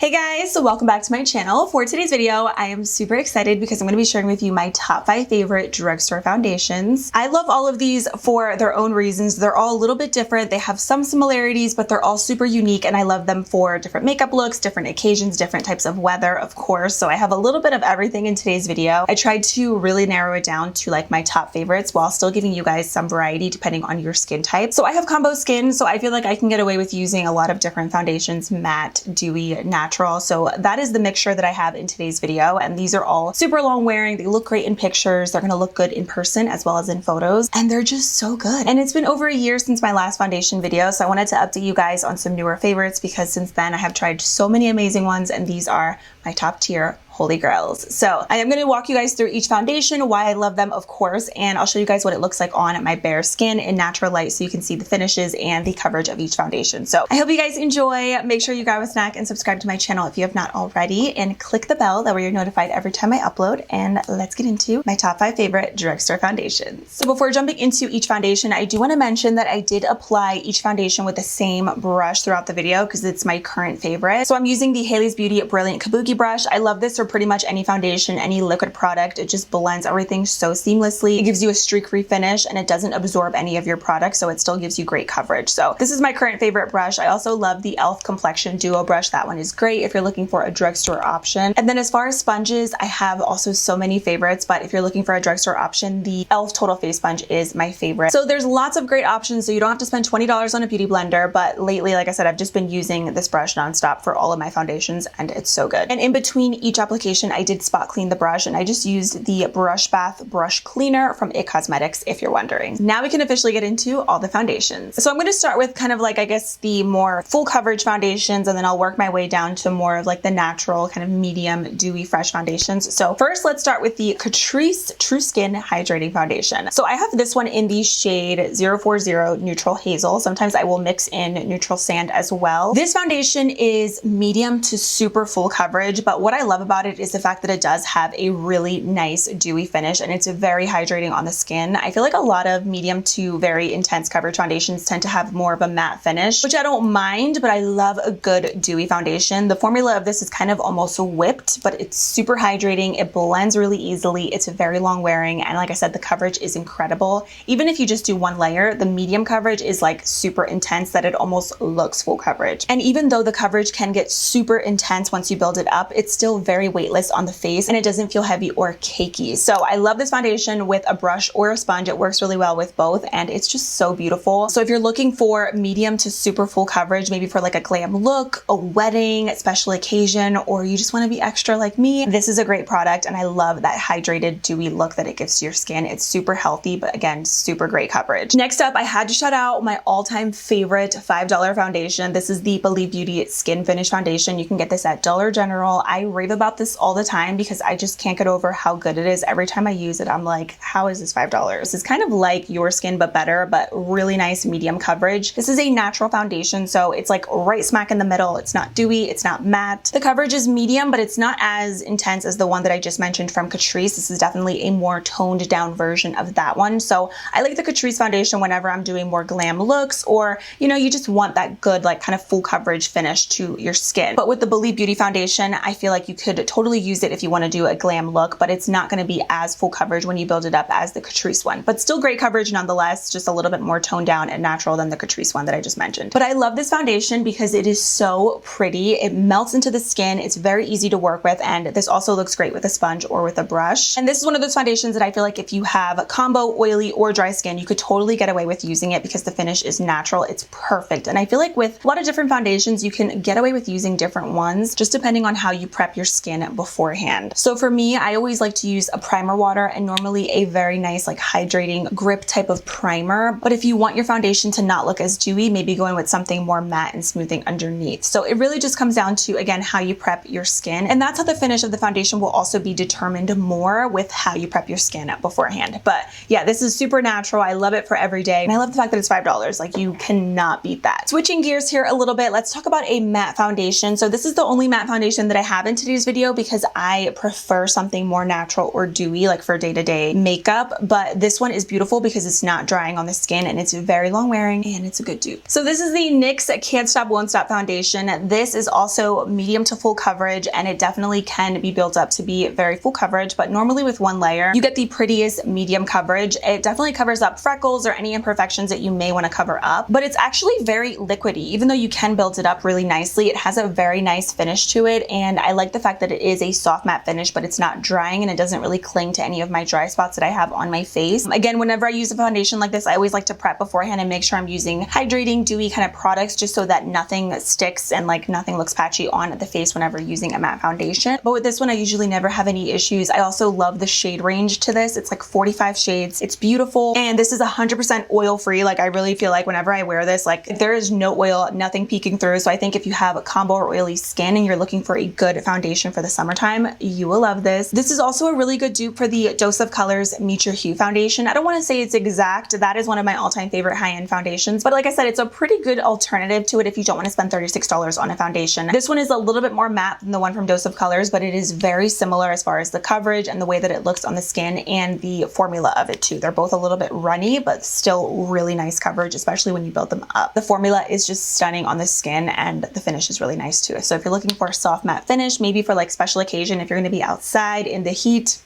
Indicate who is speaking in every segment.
Speaker 1: Hey guys, so welcome back to my channel. For today's video, I am super excited because I'm going to be sharing with you my top 5 favorite drugstore foundations. I love all of these for their own reasons. They're all a little bit different. They have some similarities, but they're all super unique, and I love them for different makeup looks, different occasions, different types of weather, of course. So I have a little bit of everything in today's video. I tried to really narrow it down to like my top favorites while still giving you guys some variety depending on your skin type. So I have combo skin, so I feel like I can get away with using a lot of different foundations: matte, dewy, natural. So that is the mixture that I have in today's video, and these are all super long wearing. They look great in pictures. They're gonna look good in person as well as in photos, and they're just so good. And it's been over a year since my last foundation video, so I wanted to update you guys on some newer favorites because since then I have tried so many amazing ones, and these are my top tier holy grails. So I am going to walk you guys through each foundation, why I love them, of course, and I'll show you guys what it looks like on my bare skin in natural light so you can see the finishes and the coverage of each foundation. So I hope you guys enjoy. Make sure you grab a snack and subscribe to my channel if you have not already, and click the bell, that way you're notified every time I upload. And let's get into my top 5 favorite drugstore foundations. So before jumping into each foundation, I do want to mention that I did apply each foundation with the same brush throughout the video because it's my current favorite. So I'm using the Haley's Beauty Brilliant Kabuki brush. I love this for pretty much any foundation, any liquid product. It just blends everything so seamlessly. It gives you a streak-free finish, and it doesn't absorb any of your product, so it still gives you great coverage. So this is my current favorite brush. I also love the e.l.f. Complexion Duo brush. That one is great if you're looking for a drugstore option. And then as far as sponges, I have also so many favorites, but if you're looking for a drugstore option, the e.l.f. Total Face Sponge is my favorite. So there's lots of great options, so you don't have to spend $20 on a beauty blender, but lately, like I said, I've just been using this brush nonstop for all of my foundations, and it's so good. And in between each application, I did spot clean the brush, and I just used the Brush Bath Brush Cleaner from IT Cosmetics, if you're wondering. Now we can officially get into all the foundations. So I'm going to start with kind of like, I guess, the more full coverage foundations, and then I'll work my way down to more of like the natural kind of medium dewy fresh foundations. So first, let's start with the Catrice True Skin Hydrating Foundation. So I have this one in the shade 040 Neutral Hazel. Sometimes I will mix in Neutral Sand as well. This foundation is medium to super full coverage, but what I love about it is the fact that it does have a really nice dewy finish, and it's very hydrating on the skin. I feel like a lot of medium to very intense coverage foundations tend to have more of a matte finish, which I don't mind, but I love a good dewy foundation. The formula of this is kind of almost whipped, but it's super hydrating. It blends really easily. It's very long wearing, and like I said, the coverage is incredible. Even if you just do one layer, the medium coverage is like super intense that it almost looks full coverage. And even though the coverage can get super intense once you build it up, it's still very weightless on the face, and it doesn't feel heavy or cakey. So I love this foundation with a brush or a sponge. It works really well with both, and it's just so beautiful. So if you're looking for medium to super full coverage, maybe for like a glam look, a wedding, a special occasion, or you just want to be extra like me, this is a great product, and I love that hydrated dewy look that it gives to your skin. It's super healthy, but again, super great coverage. Next up, I had to shout out my all-time favorite $5 foundation. This is the Believe Beauty Skin Finish Foundation. You can get this at Dollar General. I rave about this all the time because I just can't get over how good it is. Every time I use it, I'm like, how is this $5? It's kind of like Your Skin but better, but really nice medium coverage. This is a natural foundation, so it's like right smack in the middle. It's not dewy, it's not matte. The coverage is medium, but it's not as intense as the one that I just mentioned from Catrice. This is definitely a more toned down version of that one. So I like the Catrice foundation whenever I'm doing more glam looks, or you know, you just want that good like kind of full coverage finish to your skin. But with the Believe Beauty foundation, I feel like you could totally use it if you want to do a glam look, but it's not going to be as full coverage when you build it up as the Catrice one, but still great coverage nonetheless, just a little bit more toned down and natural than the Catrice one that I just mentioned. But I love this foundation because it is so pretty. It melts into the skin. It's very easy to work with, and this also looks great with a sponge or with a brush. And this is one of those foundations that I feel like if you have combo, oily, or dry skin, you could totally get away with using it because the finish is natural. It's perfect. And I feel like with a lot of different foundations, you can get away with using different ones just depending on how you prep your skin beforehand. So for me, I always like to use a primer water, and normally a very nice like hydrating grip type of primer. But if you want your foundation to not look as dewy, maybe go in with something more matte and smoothing underneath. So it really just comes down to, again, how you prep your skin, and that's how the finish of the foundation will also be determined more with how you prep your skin beforehand. But yeah, this is super natural. I love it for every day, and I love the fact that it's $5. Like, you cannot beat that. Switching gears here a little bit, let's talk about a matte foundation. So this is the only matte foundation that I have in today's video. video because I prefer something more natural or dewy, like for day-to-day makeup, but this one is beautiful because it's not drying on the skin and it's very long wearing and it's a good dupe. So this is the NYX Can't Stop Won't Stop foundation. This is also medium to full coverage, and it definitely can be built up to be very full coverage, but normally with one layer you get the prettiest medium coverage. It definitely covers up freckles or any imperfections that you may want to cover up, but it's actually very liquidy. Even though you can build it up really nicely, it has a very nice finish to it, and I like the fact that it is a soft matte finish, but it's not drying and it doesn't really cling to any of my dry spots that I have on my face. Again, whenever I use a foundation like this, I always like to prep beforehand and make sure I'm using hydrating, dewy kind of products just so that nothing sticks and like nothing looks patchy on the face whenever using a matte foundation. But with this one, I usually never have any issues. I also love the shade range to this. It's like 45 shades. It's beautiful, and this is 100% oil free. Like I really feel like whenever I wear this, like there is no oil, nothing peeking through. So I think if you have a combo or oily skin and you're looking for a good foundation for the summertime, you will love this. This is also a really good dupe for the Dose of Colors Meet Your Hue foundation. I don't want to say it's exact. That is one of my all-time favorite high-end foundations, but like I said, it's a pretty good alternative to it if you don't want to spend $36 on a foundation. This one is a little bit more matte than the one from Dose of Colors, but it is very similar as far as the coverage and the way that it looks on the skin and the formula of it too. They're both a little bit runny, but still really nice coverage, especially when you build them up. The formula is just stunning on the skin and the finish is really nice too. So if you're looking for a soft matte finish, maybe for like special occasion, if you're going to be outside in the heat,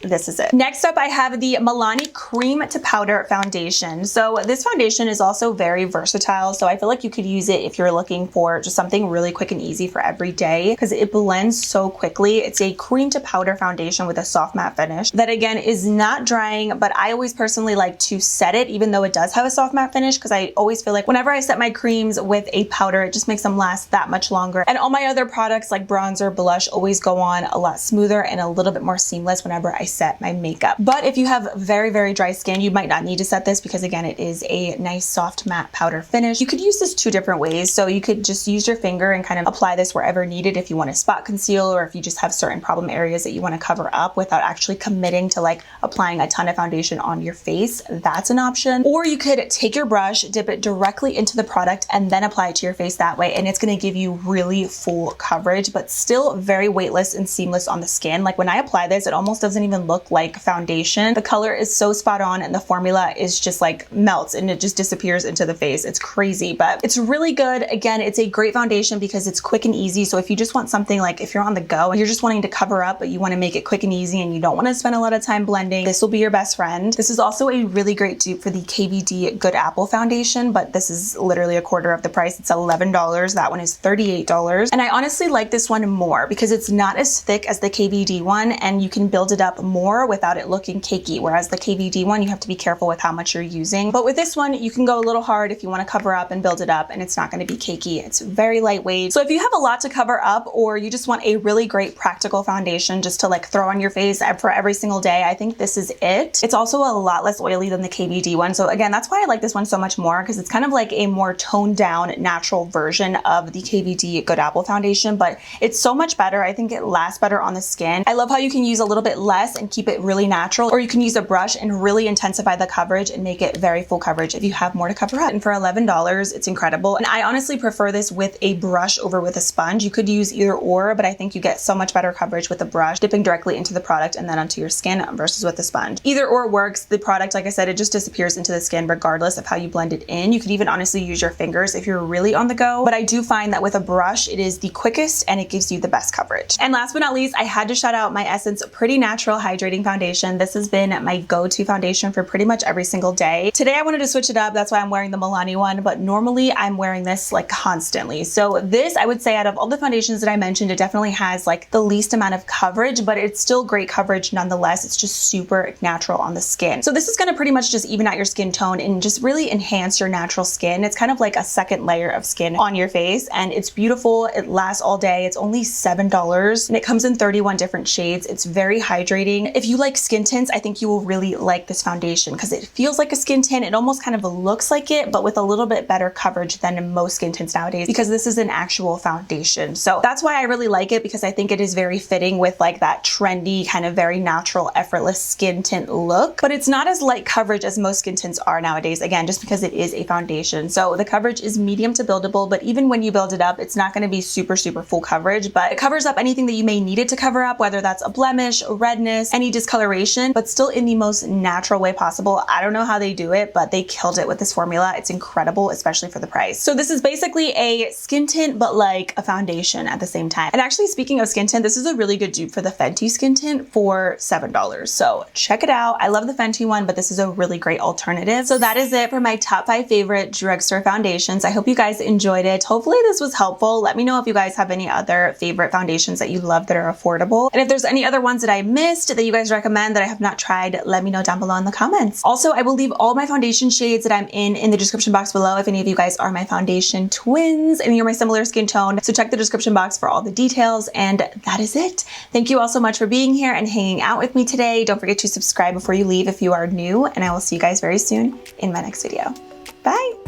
Speaker 1: this is it. Next up, I have the Milani Cream to Powder Foundation. So this foundation is also very versatile. So I feel like you could use it if you're looking for just something really quick and easy for every day because it blends so quickly. It's a cream to powder foundation with a soft matte finish that again is not drying, but I always personally like to set it even though it does have a soft matte finish because I always feel like whenever I set my creams with a powder, it just makes them last that much longer. And all my other products like bronzer, blush always go on a lot smoother and a little bit more seamless whenever I set my makeup. But if you have very, very dry skin, you might not need to set this because again, it is a nice soft matte powder finish. You could use this two different ways. So you could just use your finger and kind of apply this wherever needed if you want to spot conceal or if you just have certain problem areas that you want to cover up without actually committing to like applying a ton of foundation on your face. That's an option. Or you could take your brush, dip it directly into the product and then apply it to your face that way. And it's going to give you really full coverage, but still very weightless and seamless on the skin. Like when I apply this, it almost doesn't even look like foundation. The color is so spot on and the formula is just like melts and it just disappears into the face. It's crazy, but it's really good. Again, it's a great foundation because it's quick and easy. So if you just want something like if you're on the go and you're just wanting to cover up, but you want to make it quick and easy and you don't want to spend a lot of time blending, this will be your best friend. This is also a really great dupe for the KVD Good Apple foundation, but this is literally a quarter of the price. It's $11. That one is $38. And I honestly like this one more because it's not as thick as the KVD one and you can build it up more without it looking cakey, whereas the KVD one, you have to be careful with how much you're using. But with this one, you can go a little hard if you want to cover up and build it up and it's not going to be cakey. It's very lightweight. So if you have a lot to cover up or you just want a really great practical foundation just to like throw on your face for every single day, I think this is it. It's also a lot less oily than the KVD one. So again, that's why I like this one so much more because it's kind of like a more toned down natural version of the KVD Good Apple foundation, but it's so much better. I think it lasts better on the skin. I love how you can use a little bit less and keep it really natural, or you can use a brush and really intensify the coverage and make it very full coverage if you have more to cover up. And for $11, it's incredible. And I honestly prefer this with a brush over with a sponge. You could use either or, but I think you get so much better coverage with a brush dipping directly into the product and then onto your skin versus with a sponge. Either or works. The product, like I said, it just disappears into the skin regardless of how you blend it in. You could even honestly use your fingers if you're really on the go, but I do find that with a brush, it is the quickest and it gives you the best coverage. And last but not least, I had to shout out my Essence Pretty Natural Hydrating Foundation. This has been my go-to foundation for pretty much every single day. Today I wanted to switch it up. That's why I'm wearing the Milani one, but normally I'm wearing this like constantly. So this, I would say out of all the foundations that I mentioned, it definitely has like the least amount of coverage, but it's still great coverage nonetheless. It's just super natural on the skin. So this is going to pretty much just even out your skin tone and just really enhance your natural skin. It's kind of like a second layer of skin on your face and it's beautiful. It lasts all day. It's only $7 and it comes in 31 different shades. It's very hydrating. hydrating. If you like skin tints, I think you will really like this foundation because it feels like a skin tint. It almost kind of looks like it, but with a little bit better coverage than most skin tints nowadays because this is an actual foundation. So that's why I really like it, because I think it is very fitting with like that trendy kind of very natural, effortless skin tint look. But it's not as light coverage as most skin tints are nowadays, again, just because it is a foundation. So the coverage is medium to buildable, but even when you build it up, it's not going to be super full coverage, but it covers up anything that you may need it to cover up, whether that's a blemish, redness, any discoloration, but still in the most natural way possible. I don't know how they do it, but they killed it with this formula. It's incredible, especially for the price. So this is basically a skin tint, but like a foundation at the same time. And actually, speaking of skin tint, this is a really good dupe for the Fenty skin tint for $7. So check it out. I love the Fenty one, but this is a really great alternative. So that is it for my top 5 favorite drugstore foundations. I hope you guys enjoyed it. Hopefully this was helpful. Let me know if you guys have any other favorite foundations that you love that are affordable. And if there's any other ones that I missed that you guys recommend that I have not tried, let me know down below in the comments. Also, I will leave all my foundation shades that I'm in the description box below if any of you guys are my foundation twins and you're my similar skin tone. So check the description box for all the details. And that is it. Thank you all so much for being here and hanging out with me today. Don't forget to subscribe before you leave if you are new, and I will see you guys very soon in my next video. Bye.